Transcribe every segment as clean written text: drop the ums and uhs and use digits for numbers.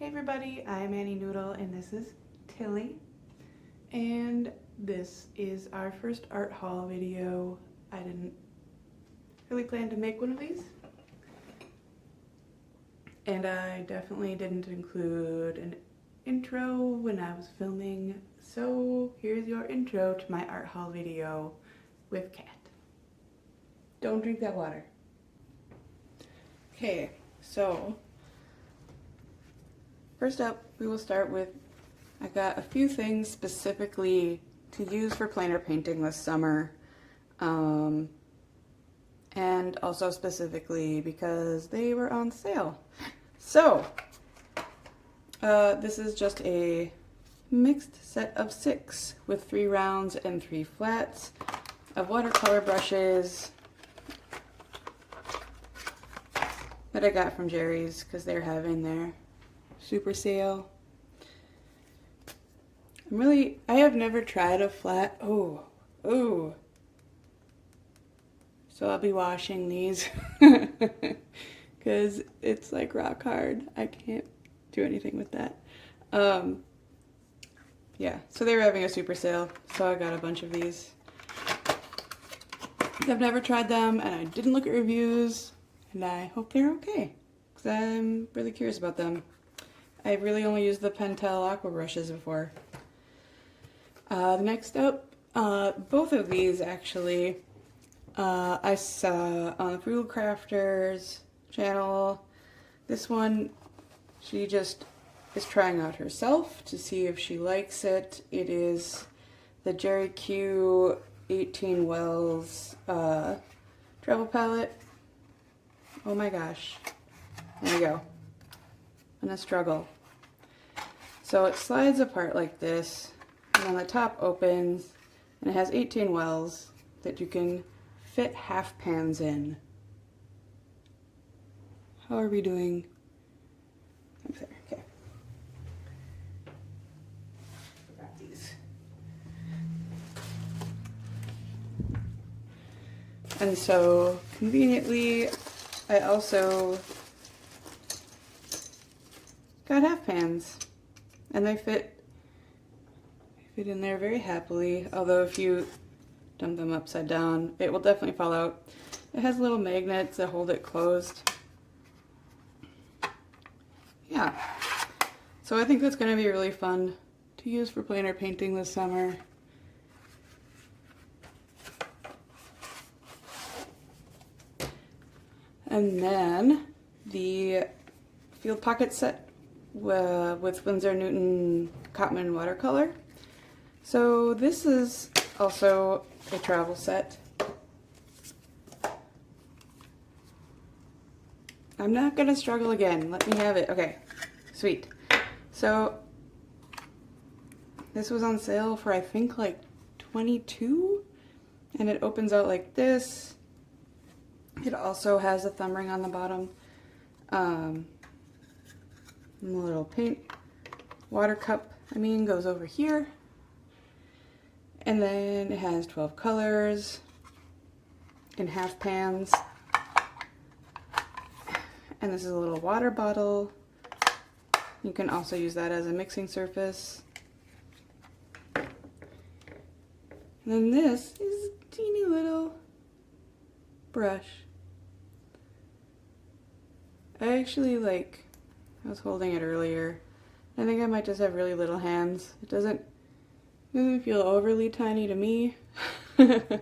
Hey everybody, I'm Annie Noodle and this is Tilly, and this is our first art haul video. I didn't really plan to make one of these, and I definitely didn't include an intro when I was filming, so here's your intro to my art haul video with Cat. Don't drink that water. Okay, so first up, we will start with, I got a few things specifically to use for plein air painting this summer, and also specifically because they were on sale. So, this is just a mixed set of 6 with 3 rounds and 3 flats of watercolor brushes that I got from Jerry's because they're having their super sale. I have never tried a flat. Oh. So I'll be washing these because it's like rock hard. I can't do anything with that. Yeah, so they were having a super sale, so I got a bunch of these. I've never tried them, and I didn't look at reviews, and I hope they're okay because I'm really curious about them. I've really only used the Pentel aqua brushes before. Next up, both of these actually, I saw on the Frugal Crafters channel. This one, she just is trying out herself to see if she likes it. It is the Jerry Q 18 Wells travel palette. Oh my gosh. There we go. And a struggle. So it slides apart like this, and then the top opens, and it has 18 wells that you can fit half pans in. How are we doing? Up there, okay. Got these. And so, conveniently, I also got half pans. And they fit in there very happily, although if you dump them upside down, it will definitely fall out. It has little magnets that hold it closed. Yeah, so I think that's going to be really fun to use for plein air painting this summer. And then the Field Pocket set with Winsor Newton Cotman watercolor. So this is also a travel set. I'm not gonna struggle again. Let me have it. Okay, sweet. So this was on sale for I think like $22, and it opens out like this. It also has a thumb ring on the bottom. And the little paint water cup, goes over here. And then it has 12 colors in half pans. And this is a little water bottle. You can also use that as a mixing surface. And then this is a teeny little brush. I actually I was holding it earlier. I think I might just have really little hands. It doesn't feel overly tiny to me. I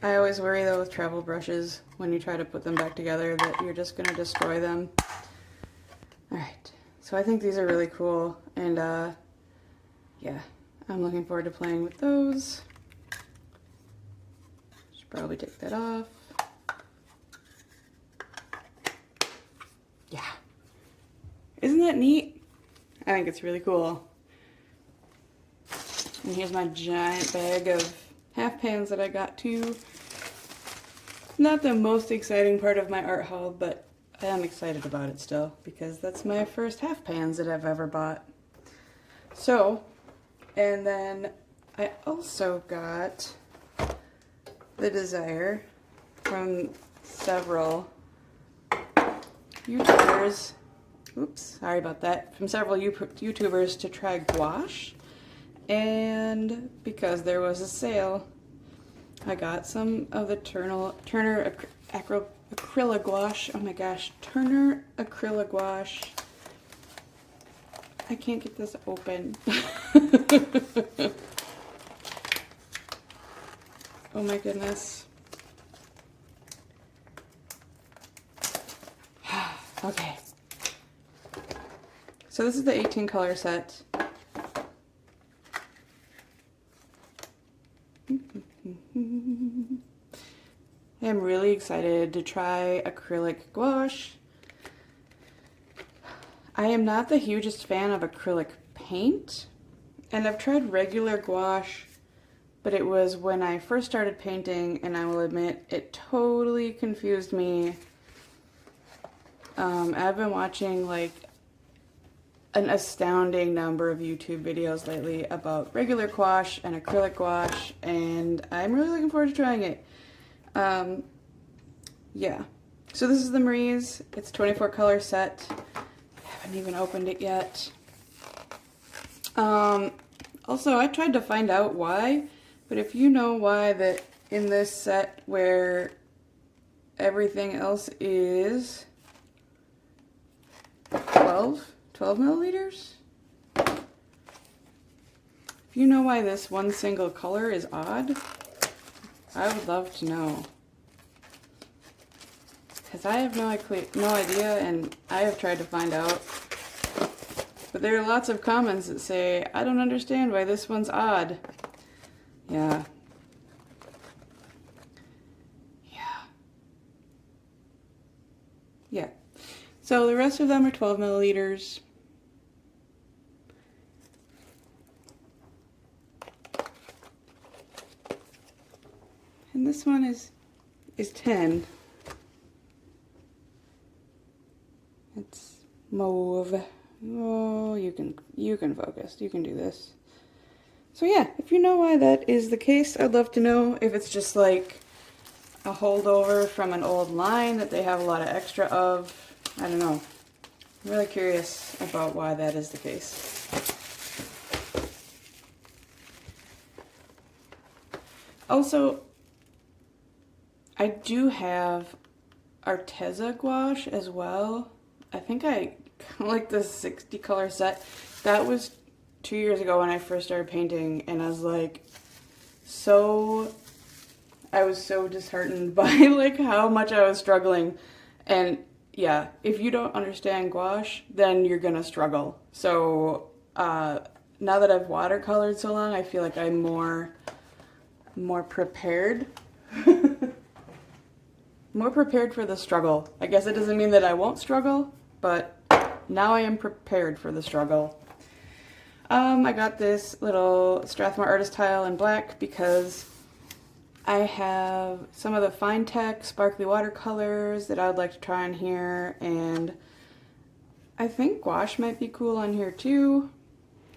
always worry though with travel brushes when you try to put them back together that you're just going to destroy them. Alright, so I think these are really cool, and yeah, I'm looking forward to playing with those. Should probably take that off. Yeah. Isn't that neat? I think it's really cool. And here's my giant bag of half pans that I got too. Not the most exciting part of my art haul, but I am excited about it still because that's my first half pans that I've ever bought. So, and then I also got the Desire from several YouTubers, oops, sorry about that, from several YouTubers to try gouache. And because there was a sale, I got some of the Turner acrylic gouache. Oh my gosh, Turner acrylic gouache. I can't get this open. Oh my goodness. Okay. So this is the 18 color set. I'm really excited to try acrylic gouache. I am not the hugest fan of acrylic paint, and I've tried regular gouache, but it was when I first started painting, and I will admit it totally confused me. I've been watching like an astounding number of YouTube videos lately about regular gouache and acrylic gouache, and I'm really looking forward to trying it. Yeah. So this is the Marie's. It's a 24 color set. I haven't even opened it yet. Also, I tried to find out why, but if you know why that in this set where everything else is 12 milliliters? If you know why this one single color is odd, I would love to know. Because I have no idea, and I have tried to find out. But there are lots of comments that say, I don't understand why this one's odd. Yeah. Yeah. So the rest of them are 12 milliliters. And this one is 10. It's mauve. Oh, you can focus. You can do this. So yeah, if you know why that is the case, I'd love to know if it's just like a holdover from an old line that they have a lot of extra of. I don't know. I'm really curious about why that is the case. Also, I do have Arteza gouache as well. I think I like the 60 color set. That was 2 years ago when I first started painting, and I was like I was so disheartened by like how much I was struggling. And yeah, if you don't understand gouache, then you're gonna struggle. So now that I've watercolored so long, I feel like I'm more prepared. More prepared for the struggle. I guess it doesn't mean that I won't struggle, but now I am prepared for the struggle. I got this little Strathmore Artist tile in black because I have some of the Fine Tech sparkly watercolors that I would like to try on here, and I think gouache might be cool on here too,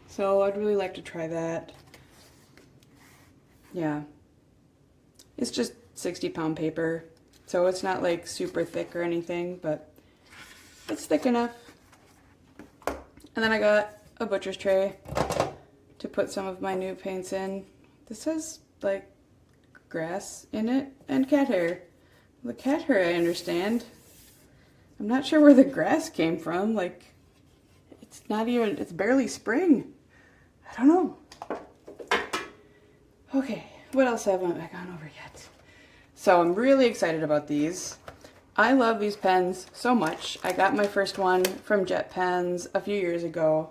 so I'd really like to try that. Yeah. It's just 60-pound paper, so it's not like super thick or anything, but it's thick enough. And then I got a butcher's tray to put some of my new paints in. This has like grass in it and cat hair. The cat hair I understand. I'm not sure where the grass came from. Like, it's barely spring. I don't know. Okay, what else haven't I gone over yet? So I'm really excited about these. I love these pens so much. I got my first one from Jet Pens a few years ago.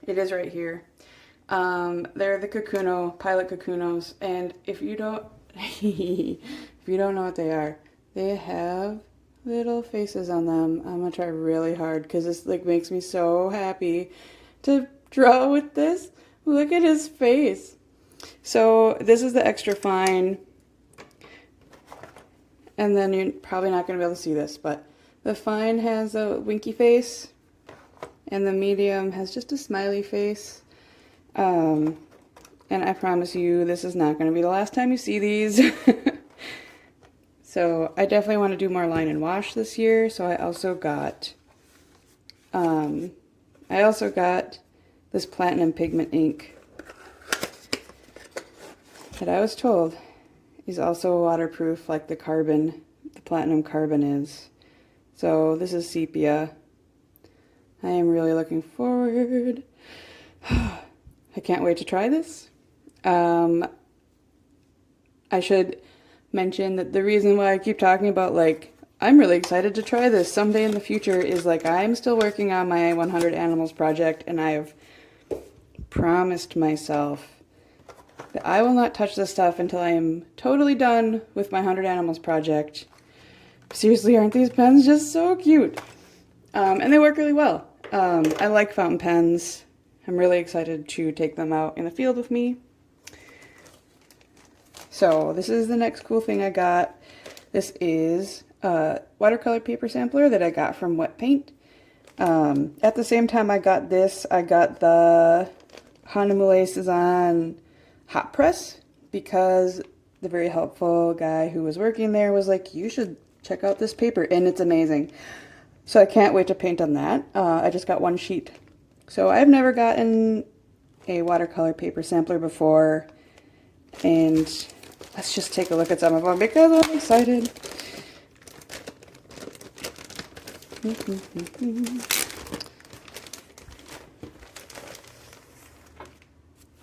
It is right here. They're the Kakuno, Pilot Kakunos, and if you don't know what they are, they have little faces on them. I'm gonna try really hard because this like makes me so happy to draw with this. Look at his face. So this is the extra fine, and then you're probably not gonna be able to see this, but the fine has a winky face, and the medium has just a smiley face. And I promise you, this is not going to be the last time you see these. So I definitely want to do more line and wash this year. So I also got this platinum pigment ink that I was told is also waterproof like the platinum carbon is. So this is sepia. I am really looking forward. I can't wait to try this. I should mention that the reason why I keep talking about like I'm really excited to try this someday in the future is like I'm still working on my 100 animals project, and I have promised myself that I will not touch this stuff until I am totally done with my 100 animals project. Seriously, aren't these pens just so cute? And they work really well. I like fountain pens. I'm really excited to take them out in the field with me. So this is the next cool thing I got. This is a watercolor paper sampler that I got from Wet Paint. At the same time I got this, I got the Hanamule Cezanne hot press because the very helpful guy who was working there was like, you should check out this paper, and it's amazing. So I can't wait to paint on that. I just got one sheet. So I've never gotten a watercolor paper sampler before, and let's just take a look at some of them because I'm excited.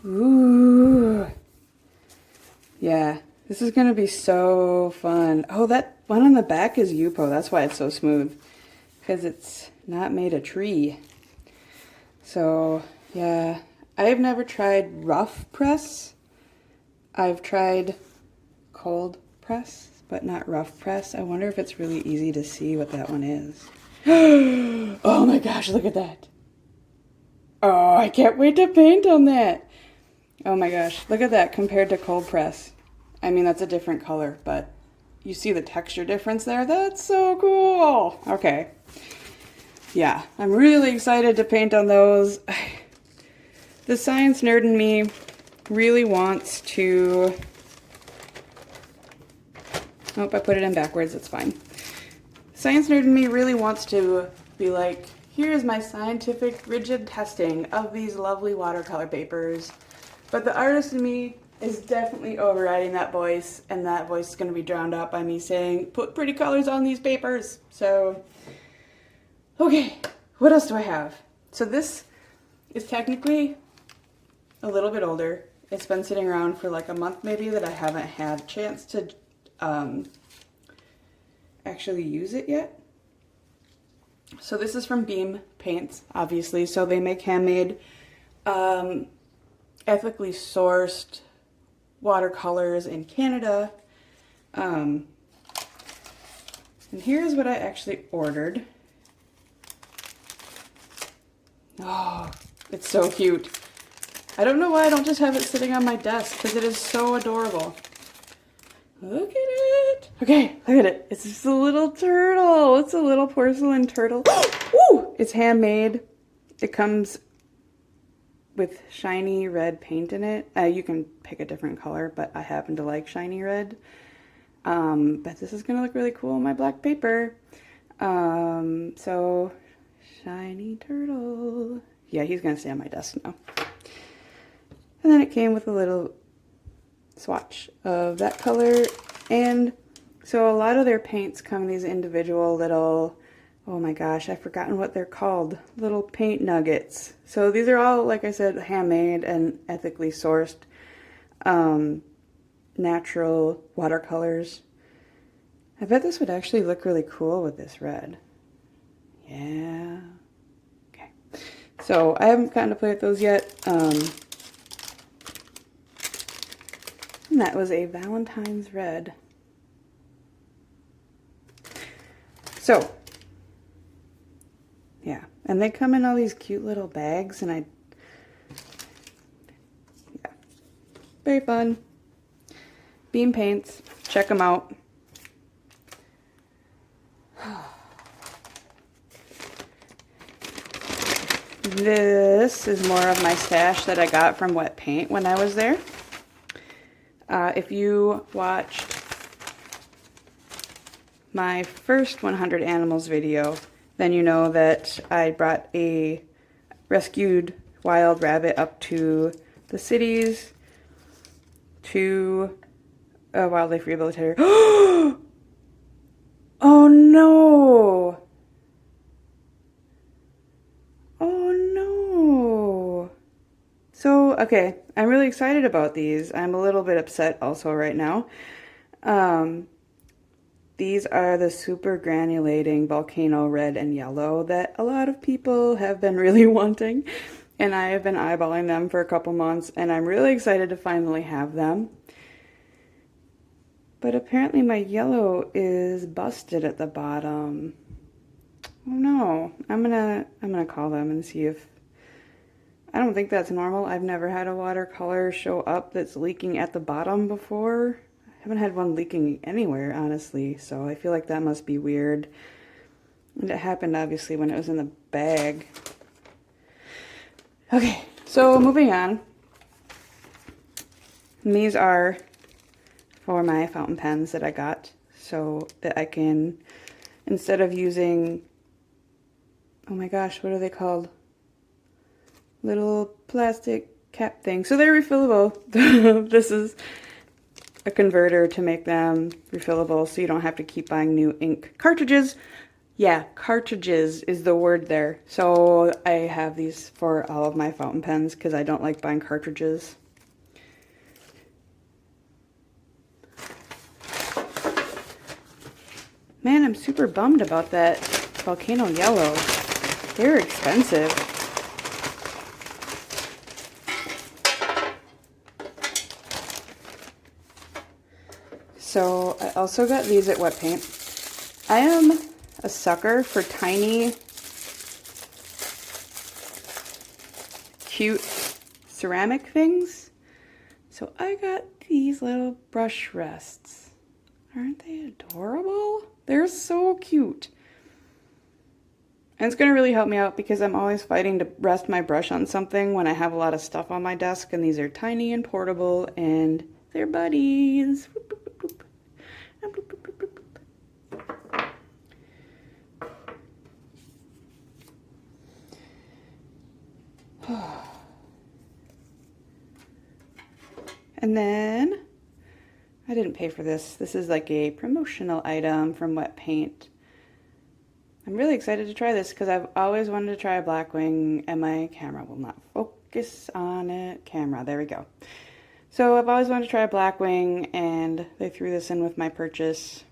Ooh. Yeah, this is gonna be so fun. Oh, that one on the back is Yupo. That's why it's so smooth, because it's not made of tree. So yeah, I've never tried rough press. I've tried cold press, but not rough press. I wonder if it's really easy to see what that one is. Oh my gosh, look at that. Oh, I can't wait to paint on that. Oh my gosh, look at that compared to cold press. I mean, that's a different color, but you see the texture difference there? That's so cool. Okay. Yeah, I'm really excited to paint on those. The science nerd in me really wants to... Oh, I put it in backwards, it's fine. Science nerd in me really wants to be like, here's my scientific rigid testing of these lovely watercolor papers. But the artist in me is definitely overriding that voice, and that voice is going to be drowned out by me saying, put pretty colors on these papers. So, okay, what else do I have? So this is technically a little bit older. It's been sitting around for like a month maybe that I haven't had a chance to actually use it yet. So this is from Beam Paints, obviously. So they make handmade, ethically sourced watercolors in Canada. And here's what I actually ordered. Oh, it's so cute. I don't know why I don't just have it sitting on my desk, because it is so adorable. Look at it. Okay, look at it. It's just a little turtle. It's a little porcelain turtle. Ooh, it's handmade. It comes with shiny red paint in it. You can pick a different color, but I happen to like shiny red. But this is gonna look really cool on my black paper. So shiny turtle. Yeah, he's gonna stay on my desk now. And then it came with a little swatch of that color. And so a lot of their paints come in these individual little, oh my gosh, I've forgotten what they're called, little paint nuggets. So these are all, like I said, handmade and ethically sourced, natural watercolors. I bet this would actually look really cool with this red. Yeah. Okay. So I haven't gotten to play with those yet. And that was a Valentine's red. So, yeah. And they come in all these cute little bags, and yeah. Very fun. Beam Paints. Check them out. This is more of my stash that I got from Wet Paint when I was there. If you watched my first 100 animals video, then you know that I brought a rescued wild rabbit up to the cities to a wildlife rehabilitator. Oh no! Oh no! So, okay, I'm really excited about these. I'm a little bit upset also right now. These are the super granulating volcano red and yellow that a lot of people have been really wanting, and I have been eyeballing them for a couple months, and I'm really excited to finally have them. But apparently my yellow is busted at the bottom. Oh no, I'm gonna call them and see if, I don't think that's normal. I've never had a watercolor show up that's leaking at the bottom before. I haven't had one leaking anywhere, honestly, so I feel like that must be weird. And it happened, obviously, when it was in the bag. Okay, so moving on. And these are for my fountain pens that I got, so that I can, instead of using, oh my gosh, what are they called? Little plastic cap thing. So they're refillable. This is a converter to make them refillable, so you don't have to keep buying new ink cartridges. Yeah, cartridges is the word there. So I have these for all of my fountain pens because I don't like buying cartridges. Man, I'm super bummed about that volcano yellow. They're expensive. So I also got these at Wet Paint. I am a sucker for tiny, cute ceramic things. So I got these little brush rests. Aren't they adorable? They're so cute. And it's going to really help me out because I'm always fighting to rest my brush on something when I have a lot of stuff on my desk, and these are tiny and portable and they're buddies. And then, I didn't pay for this. This is like a promotional item from Wet Paint. I'm really excited to try this because I've always wanted to try a Blackwing and my camera will not focus on it. Camera, there we go. So I've always wanted to try a Blackwing and they threw this in with my purchase.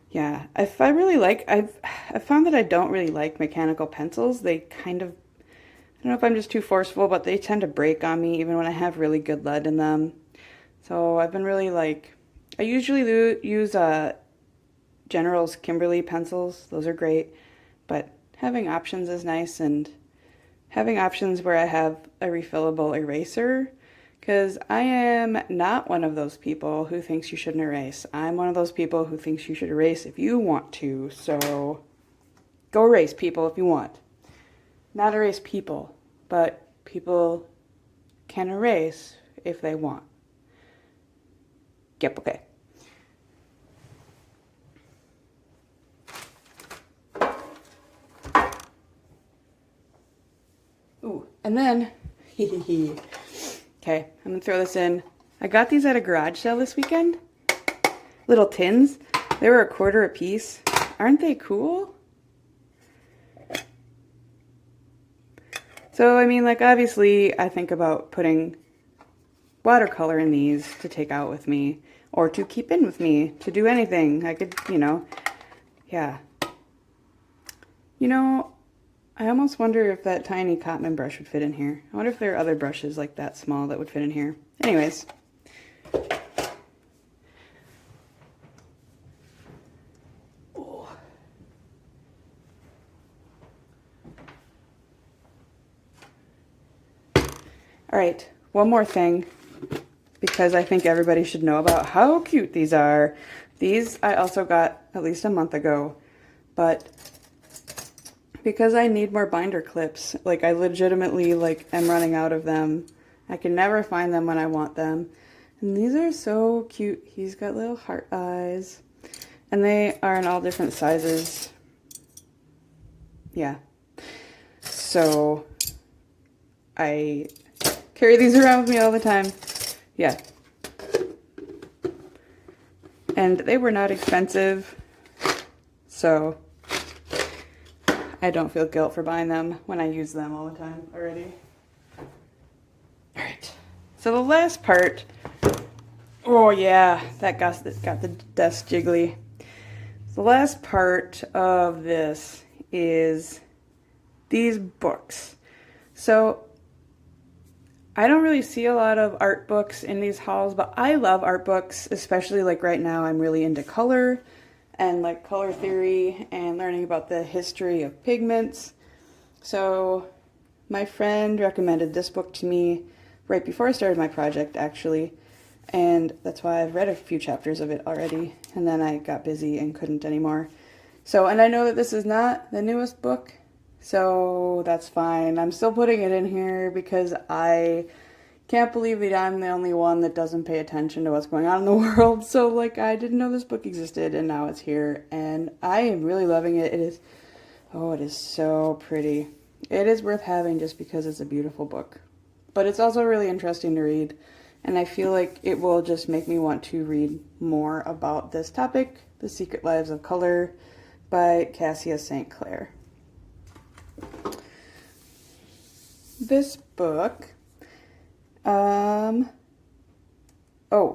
Yeah, I've found that I don't really like mechanical pencils. They kind of, I don't know if I'm just too forceful, but they tend to break on me even when I have really good lead in them. So I've been really like, I usually use General's Kimberly pencils. Those are great, but having options is nice, and having options where I have a refillable eraser, because I am not one of those people who thinks you shouldn't erase. I'm one of those people who thinks you should erase if you want to. So go erase, people, if you want. Not erase people, but people can erase if they want. Yep, okay. Ooh, and then, okay, I'm gonna throw this in. I got these at a garage sale this weekend. Little tins. They were $1 a piece. Aren't they cool? So, I mean, like, obviously, I think about putting watercolor in these to take out with me, or to keep in with me, to do anything. I could, yeah. I almost wonder if that tiny Cotman brush would fit in here. I wonder if there are other brushes like that small that would fit in here. Anyways. Oh. All right, one more thing, because I think everybody should know about how cute these are. These I also got at least a month ago, but because I need more binder clips, like I legitimately am running out of them. I can never find them when I want them. And these are so cute. He's got little heart eyes. And they are in all different sizes. Yeah. So I carry these around with me all the time. Yeah. And they were not expensive, so I don't feel guilt for buying them when I use them all the time already. All right. So the last part, oh yeah, that got the desk jiggly. The last part of this is these books. So I don't really see a lot of art books in these hauls, but I love art books, especially like right now I'm really into color and like color theory and learning about the history of pigments. So my friend recommended this book to me right before I started my project, actually, and that's why I've read a few chapters of it already, and then I got busy and couldn't anymore. So, and I know that this is not the newest book, so that's fine. I'm still putting it in here because I can't believe that I'm the only one that doesn't pay attention to what's going on in the world. So, like, I didn't know this book existed, and now it's here, and I am really loving it. It is, oh, it is so pretty. It is worth having just because it's a beautiful book. But it's also really interesting to read, and I feel like it will just make me want to read more about this topic, The Secret Lives of Color by Cassia St. Clair. This book,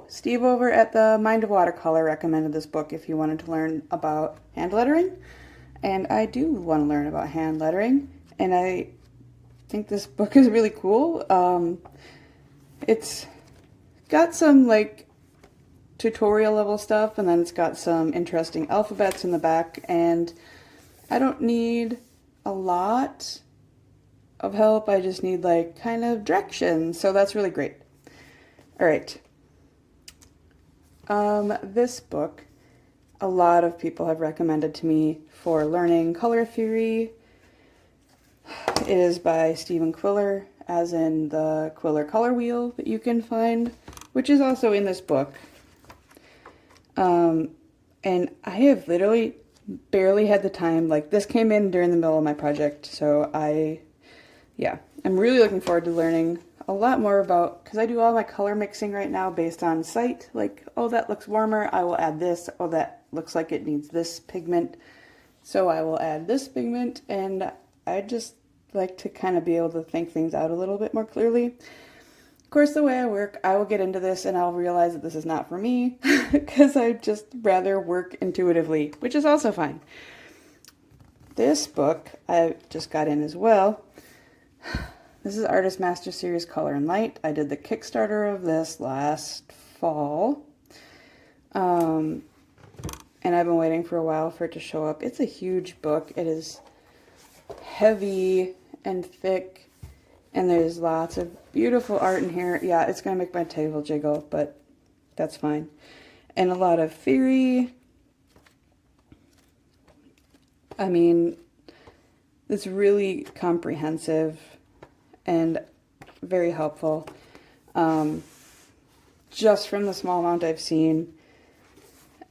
Steve over at the Mind of Watercolor recommended this book if you wanted to learn about hand lettering, and I do want to learn about hand lettering, and I think this book is really cool. It's got some like tutorial level stuff, and then it's got some interesting alphabets in the back, and I don't need a lot of help. I just need like kind of direction, so that's really great. All right. This book, a lot of people have recommended to me for learning color theory. It is by Stephen Quiller, as in the Quiller color wheel that you can find, which is also in this book. And I have literally barely had the time. Like, this came in during the middle of my project, so I'm really looking forward to learning a lot more about, because I do all my color mixing right now based on sight. Like, oh, that looks warmer, I will add this. Oh, that looks like it needs this pigment, so I will add this pigment. And I just like to kind of be able to think things out a little bit more clearly. Of course, the way I work, I will get into this and I'll realize that this is not for me because I just rather work intuitively, which is also fine. This book I just got in as well. This is Artist Master Series Color and Light. I did the Kickstarter of this last fall. And I've been waiting for a while for it to show up. It's a huge book. It is heavy and thick, and there's lots of beautiful art in here. Yeah, it's gonna make my table jiggle, but that's fine. And a lot of theory. I mean, it's really comprehensive and very helpful. Just from the small amount I've seen.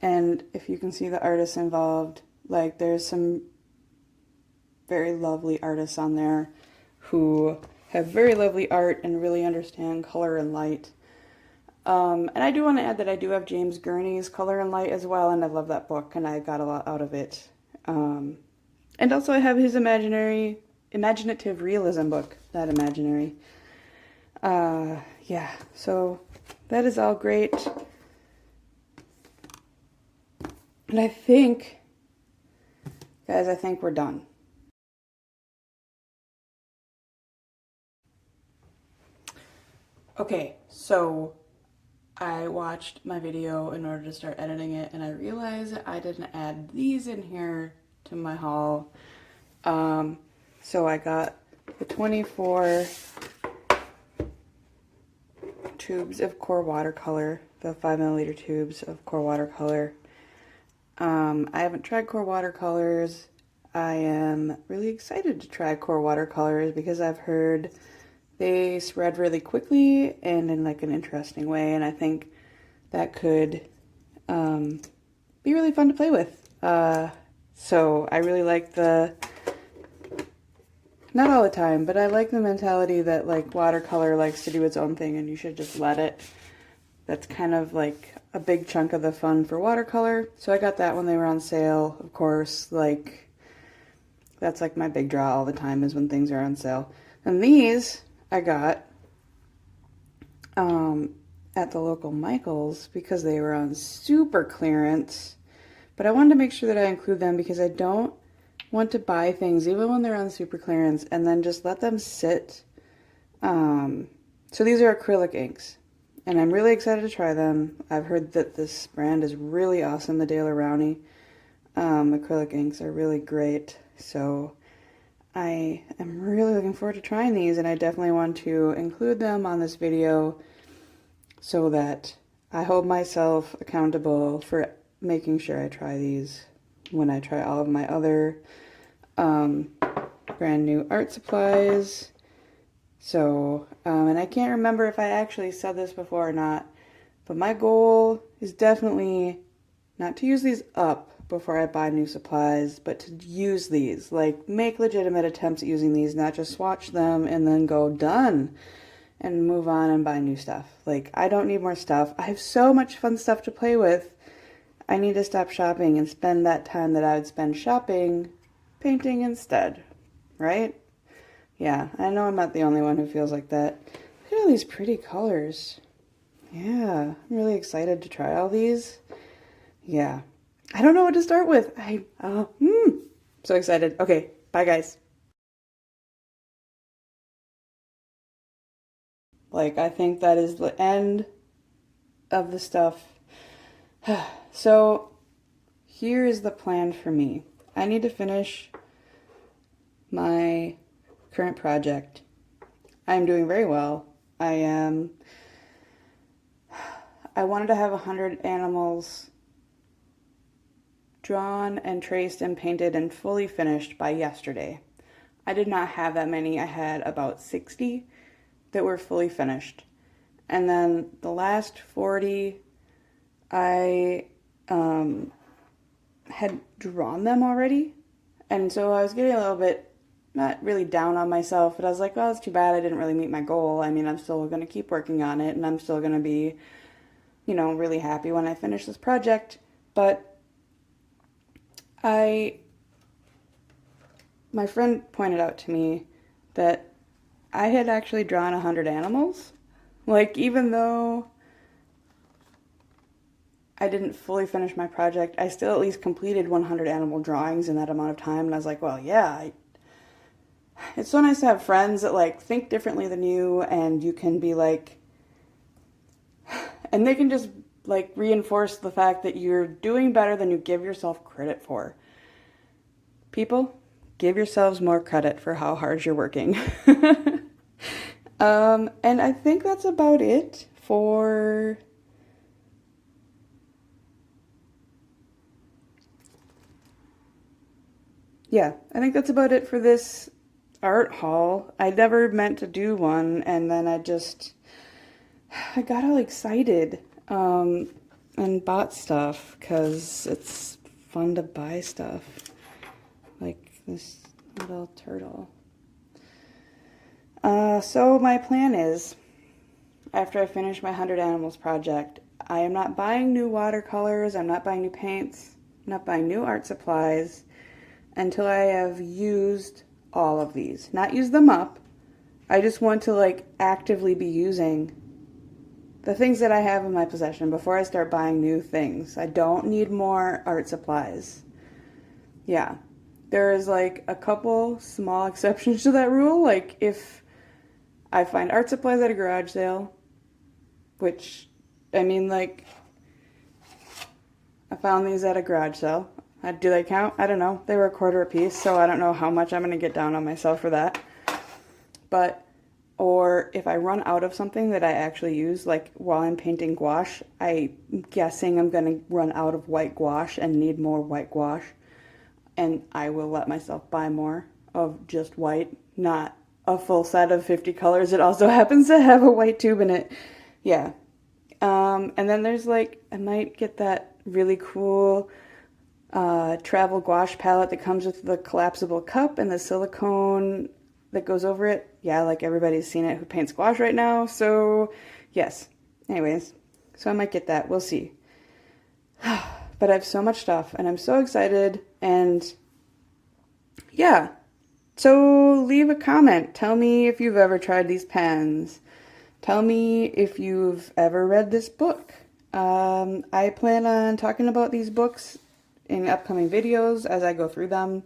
And if you can see the artists involved, like, there's some very lovely artists on there who have very lovely art and really understand color and light. And I do want to add that I do have James Gurney's Color and Light as well, and I love that book, and I got a lot out of it. And also I have his imaginative realism book, not imaginary. Yeah, so that is all great. And I think, guys, I think we're done. Okay, so I watched my video in order to start editing it, and I realized I didn't add these in here to my haul. So I got the 24 tubes of Core Watercolor, the 5 milliliter tubes of Core Watercolor. I haven't tried Core Watercolors. I am really excited to try Core Watercolors because I've heard they spread really quickly and in like an interesting way, and I think that could be really fun to play with. So I really like not all the time, but I like the mentality that like watercolor likes to do its own thing and you should just let it. That's kind of like a big chunk of the fun for watercolor. So I got that when they were on sale, of course. Like, that's like my big draw all the time, is when things are on sale. And these I got at the local Michael's because they were on super clearance. But I wanted to make sure that I include them because I don't want to buy things even when they're on super clearance and then just let them sit. So these are acrylic inks. And I'm really excited to try them. I've heard that this brand is really awesome, the Daler Rowney. Acrylic inks are really great. So I am really looking forward to trying these, and I definitely want to include them on this video so that I hold myself accountable for making sure I try these when I try all of my other brand new art supplies. So, and I can't remember if I actually said this before or not, but my goal is definitely not to use these up before I buy new supplies, but to use these, like make legitimate attempts at using these, not just swatch them and then go done and move on and buy new stuff. Like, I don't need more stuff. I have so much fun stuff to play with. I need to stop shopping and spend that time that I would spend shopping painting instead, right? Yeah, I know I'm not the only one who feels like that. Look at all these pretty colors. Yeah, I'm really excited to try all these. Yeah, I don't know what to start with. So excited. Okay, bye guys. Like, I think that is the end of the stuff. So, here is the plan for me. I need to finish my current project. I'm doing very well. I wanted to have 100 animals drawn and traced and painted and fully finished by yesterday. I did not have that many. I had about 60 that were fully finished. And then the last 40, I had drawn them already. And so I was getting a little bit, not really down on myself, but I was like, well, it's too bad I didn't really meet my goal. I mean, I'm still going to keep working on it, and I'm still going to be, you know, really happy when I finish this project. But my friend pointed out to me that I had actually drawn 100 animals. Like, even though I didn't fully finish my project, I still at least completed 100 animal drawings in that amount of time. And I was like, well, yeah, it's so nice to have friends that like think differently than you, and you can be like, and they can just like reinforce the fact that you're doing better than you give yourself credit for. People, give yourselves more credit for how hard you're working. And I think that's about it for I think that's about it for this art haul. I never meant to do one, and then I got all excited and bought stuff because it's fun to buy stuff. Like this little turtle. So my plan is, after I finish my 100 Animals project, I am not buying new watercolors, I'm not buying new paints, I'm not buying new art supplies until I have used all of these. Not use them up. I just want to like actively be using the things that I have in my possession before I start buying new things. I don't need more art supplies. Yeah. There's like a couple small exceptions to that rule. Like if I find art supplies at a garage sale, which, I mean, like, I found these at a garage sale. Do they count? I don't know. They were $1 a piece, so I don't know how much I'm going to get down on myself for that. But, or if I run out of something that I actually use, like while I'm painting gouache, I'm guessing I'm going to run out of white gouache and need more white gouache. And I will let myself buy more of just white, not a full set of 50 colors. It also happens to have a white tube in it. Yeah. And then there's like, I might get that really cool travel gouache palette that comes with the collapsible cup and the silicone that goes over it. Yeah, like everybody's seen it who paints gouache right now. So yes. Anyways, so I might get that. We'll see. But I have so much stuff and I'm so excited. And yeah, so leave a comment. Tell me if you've ever tried these pens. Tell me if you've ever read this book. I plan on talking about these books in upcoming videos as I go through them.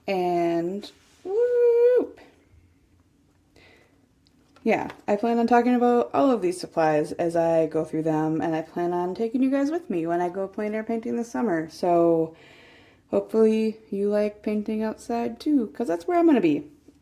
And whoop. Yeah, I plan on talking about all of these supplies as I go through them, and I plan on taking you guys with me when I go plein air painting this summer. So hopefully you like painting outside too, because that's where I'm going to be.